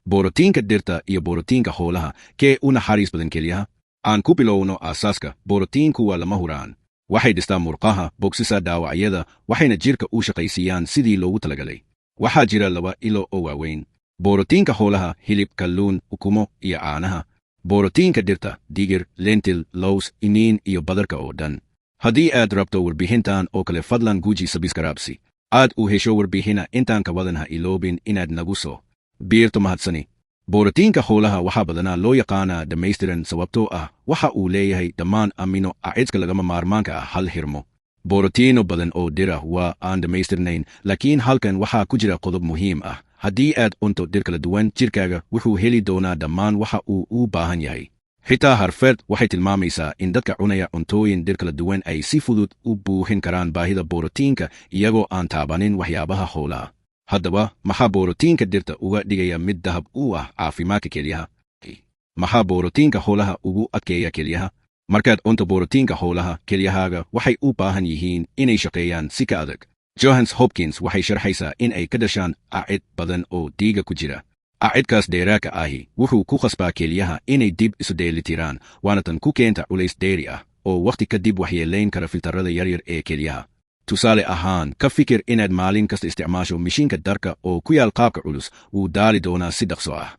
borotiinka dhirta iyo borotiinka xoolaha kee u naxariis badan kelyaha? Aan ku bilowno aasaaska. Borotiinku waa lama huraan. Waxay dhistaa murqaha, bogsisa dhaawacyada, waxayna jirka u shaqaysiiyaan sidii loogu talagalay. Waxaa jira 2 ilo oo waaweyn: borotiinka xoolaha, hilib, kalluun, ukumo iyo caanaha; borotiinka dhirta, digir, lentil, lows, iniin iyo badarka oo dhan. Haddii aad rabto warbixintan oo kale, fadlan guji sabskraibsi. Aad u hesho warbixina intaan ka badan ha iloobin inaad nagu soo biirto. Mahadsani. Borotiinka xoolaha waxaa badanaa loo yaqaanaa dhammaystiran sababtoo ah waxa uu leeyahay dhammaan amino acidka lagama maarmaanka ah hal xirmo. Borotiino badan oo dhir ah waa aan dhammaystirnayn, laakiin halkan waxaa ku jira qodob muhiim ah. Haddii aad cunto dhir kala duwan, jirkaaga wuxuu heli doonaa dhammaan waxa uu u baahan yahay. Xitaa Harvard waxay tilmaamaysaa in dadka cunaya cuntooyin dhir kala duwan ay si fudud u buuxin karaan baahida borotiinka iyagoo aan taabanin waxyaabaha xoolaha. Haddaba, maxaa borotiinka dhirta uga dhigaya mid dahab u ah caafimaadka kelyaha? Maxaa borotiinka xoolaha ugu adkeeya kelyaha? Markaad cunto borotiinka xoolaha, kelyahaaga waxay u baahan yihiin inay shaqeeyaan si ka adag. Johns Hopkins waxay sharxaysaa in ay ka dhashaan acid badan oo dhiiga ku jira. Acidkaas dheeraadka ahi wuxuu ku khasbaa kelyaha inay dib isu dheelitiraan, waana tan ku keenta culays dheeri ah oo wakhti kadib waxyeelayn kara filtarrada yaryar ee kelyaha. Tusaale ahaan, ka fikir inaad maalin kasta isticmaasho mishiinka dharka oo ku yaal qaabka culus, wuu daali doonaa si dhaqso ah.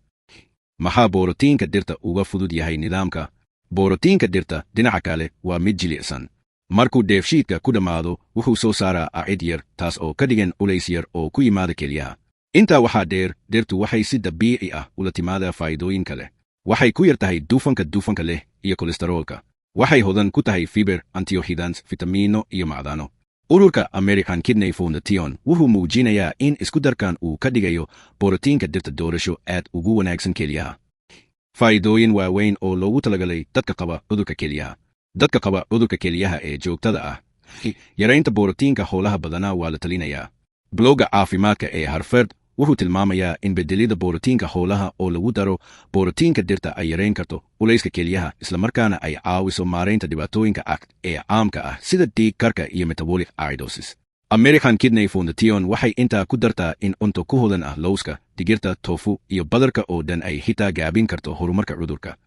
Maxaa borotiinka dhirta uga fudud yahay nidaamka? Borotiinka dhirta, dhinaca kale, waa mid jilicsan. Markuu dheefshiidka ku dhammaado, wuxuu soo saaraa acid yar, taas oo ka dhigan culays yar oo ku yimaada kelyaha. Intaa waxaa dheer, dhirtu waxay si dabiici ah ula timaadaa faa'iidooyin kale. Waxay ku yar tahay dufanka leh iyo kolestaroolka. Waxay hodan ku tahay fiber, antioxidants, fitamiino iyo macdano. Ururka American Kidney Foundation wuxuu muujinayaa in isku darkan uu ka dhigayo borotiinka dhirta doorasho aad ugu wanaagsan kelyaha. Faa'iidooyin waaweyn oo loogu talagalay dadka qaba cudurka kelyaha. Dadka qaba cudurka kelyaha ee joogtada ah, yaraynta borotiinka xoolaha badanaa waa la talinayaa. Blogga caafimaadka ee Harvard wuxuu tilmaamayaa in beddelida borotiinka xoolaha oo lagu daro borotiinka dhirta ay yarayn karto culayska kelyaha, islamarkaana ay caawiso maaraynta dhibaatooyinka ee caamka ah sida dhiig karka iyo metabolic acidosis. American Kidney Foundation waxay intaa ku dartaa in cunto ku hodan ah lowska, digirta, tofu iyo badarka oo dhan ay xitaa gaabin karto horumarka cudurka.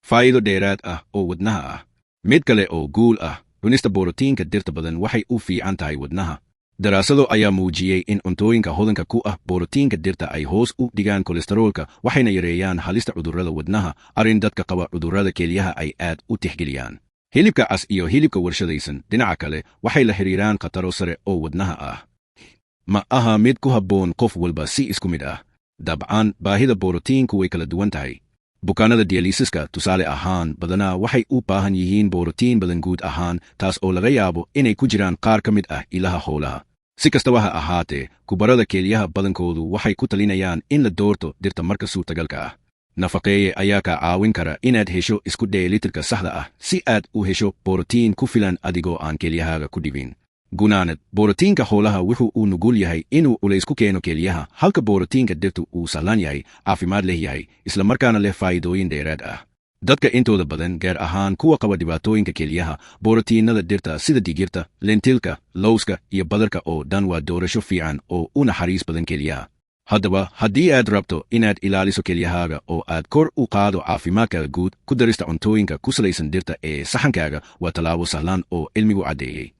Faa'iido dheeraad ah oo wadnaha ah. Mid kale oo guul ah, cunista borotiinka dhirta badan waxay u fiican tahay wadnaha. Daraasado ayaa muujiyey in cuntooyinka hodanka ku ah borotiinka dhirta ay hoos u dhigaan kolestaroolka, waxayna yareeyaan halista cudurrada wadnaha, arrin dadka qaba cudurrada kelyaha ay aad u tixgeliyaan. Hilibka cas iyo hilibka warshadaysan, dhinaca kale, waxay la xiriiraan khataro sare oo wadnaha ah. Ma aha mid ku habboon qof walba si isku mid ah. Dabcan, baahida borotiinku way kala duwan tahay. Bukaanada dialysiska, tusaale ahaan, badanaa waxay u baahan yihiin borotiin badan guud ahaan, taas oo laga yaabo inay ku jiraan qaar ka mid ah ilaha xoolaha. Si kastaba ha ahaatee, kubarada kelyaha badankoodu waxay ku talinayaan in la doorto dhirta marka suurtagalka ah. Nafaqeeye ayaa kaa caawin kara inaad hesho isku dheelitirka saxda ah si aad u hesho borotiin ku filan adigoo aan kelyahaaga ku dhibin. Gunaanad, borotiinka xoolaha wuxuu u nugul yahay inuu culays ku keeno kelyaha, halka borotiinka dhirtu uu sahlan yahay, caafimaad leh yahay, islamarkaana leh faa'iidooyin dheeraad ah. Dadka intooda badan, gaar ahaan kuwa qaba dhibaatooyinka kelyaha, borotiinada dhirta sida digirta, lentilka, lowska iyo badarka oo dhan waa doorasho fiican oo u naxariis badan kelyaha. Haddaba, haddii aad rabto inaad ilaaliso kelyahaaga oo aad kor u qaado caafimaadkaaga guud, ku darista cuntooyinka ku salaysan dhirta ee saxankaaga waa tallaabo sahlan oo cilmigu caddeeyey.